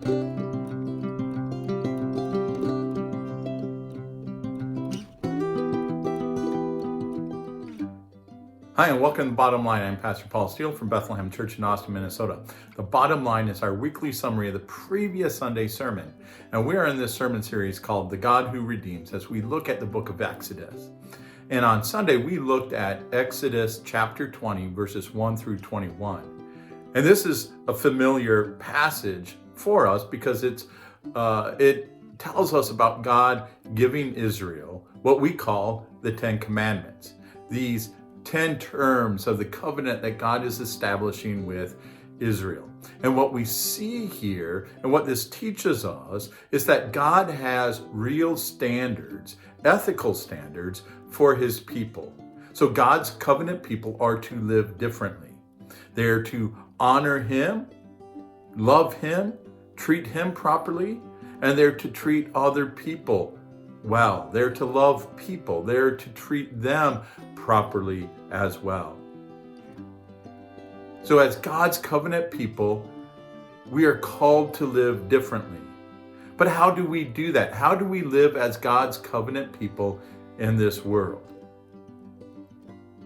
Hi, and welcome to Bottom Line. I'm Pastor Paul Steele from Bethlehem Church in Austin, Minnesota. The Bottom Line is our weekly summary of the previous Sunday's sermon. And we are in this sermon series called The God Who Redeems as we look at the book of Exodus. And on Sunday, we looked at Exodus chapter 20, verses 1 through 21. And this is a familiar passage for us because it tells us about God giving Israel what we call the Ten Commandments. These 10 terms of the covenant that God is establishing with Israel. And what we see here, and what this teaches us, is that God has real standards, ethical standards for his people. So God's covenant people are to live differently. They're to honor him, love him, treat him properly, and they're to treat other people well. They're to love people. They're to treat them properly as well. So as God's covenant people, we are called to live differently. But how do we do that? How do we live as God's covenant people in this world?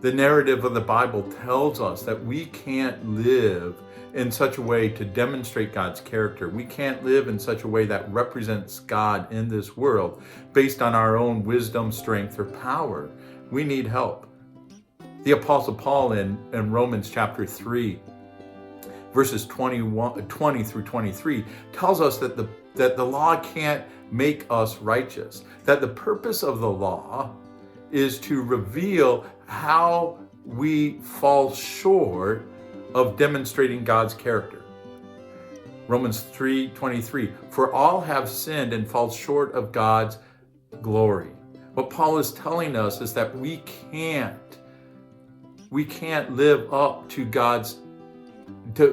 The narrative of the Bible tells us that we can't live in such a way to demonstrate God's character. We can't live in such a way that represents God in this world based on our own wisdom, strength, or power. We need help. The Apostle Paul in Romans chapter 3, verses 20 through 23, tells us that the law can't make us righteous, that the purpose of the law is to reveal how we fall short of demonstrating God's character. Romans 3:23, for all have sinned and fall short of God's glory. What Paul is telling us is that we can't live up to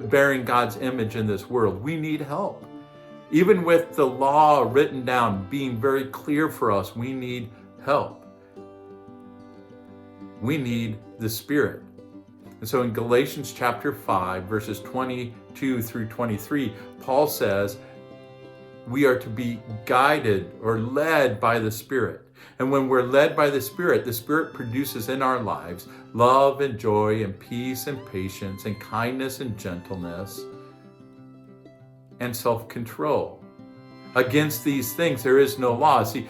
bearing God's image in this world. We need help. Even with the law written down, being very clear for us, we need help. We need the Spirit. And so in Galatians chapter 5, verses 22 through 23, Paul says we are to be guided or led by the Spirit. And when we're led by the Spirit produces in our lives love and joy and peace and patience and kindness and gentleness and self-control. Against these things, there is no law. See,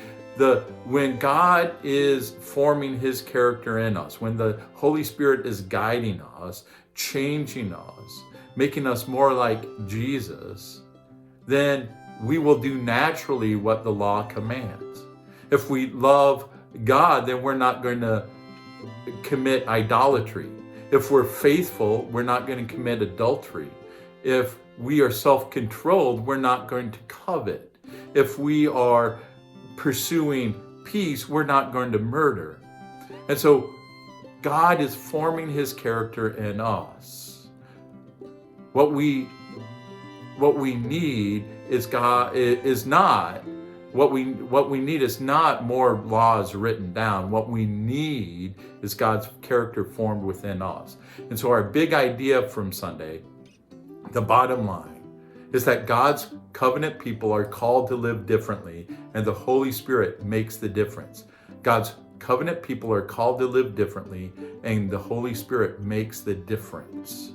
when God is forming his character in us, when the Holy Spirit is guiding us, changing us, making us more like Jesus, then we will do naturally what the law commands. If we love God, then we're not going to commit idolatry. If we're faithful, we're not going to commit adultery. If we are self-controlled, we're not going to covet. If we are pursuing peace, we're not going to murder. And so God is forming his character in us. What we need is not What we need is not more laws written down. What we need is God's character formed within us. And so our big idea from Sunday, the bottom line, is that God's covenant people are called to live differently, and the Holy Spirit makes the difference. God's covenant people are called to live differently, and the Holy Spirit makes the difference.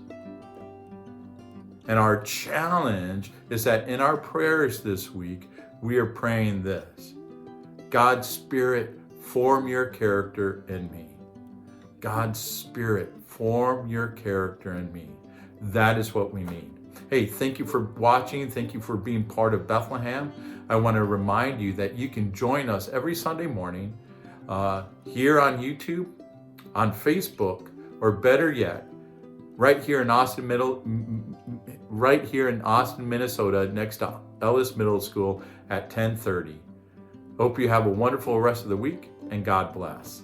And our challenge is that in our prayers this week, we are praying this: God's Spirit, form your character in me. God's Spirit, form your character in me. That is what we need. Hey, thank you for watching. Thank you for being part of Bethlehem. I want to remind you that you can join us every Sunday morning here on YouTube, on Facebook, or better yet, right here in Austin, Minnesota, next to Ellis Middle School at 10:30. Hope you have a wonderful rest of the week, and God bless.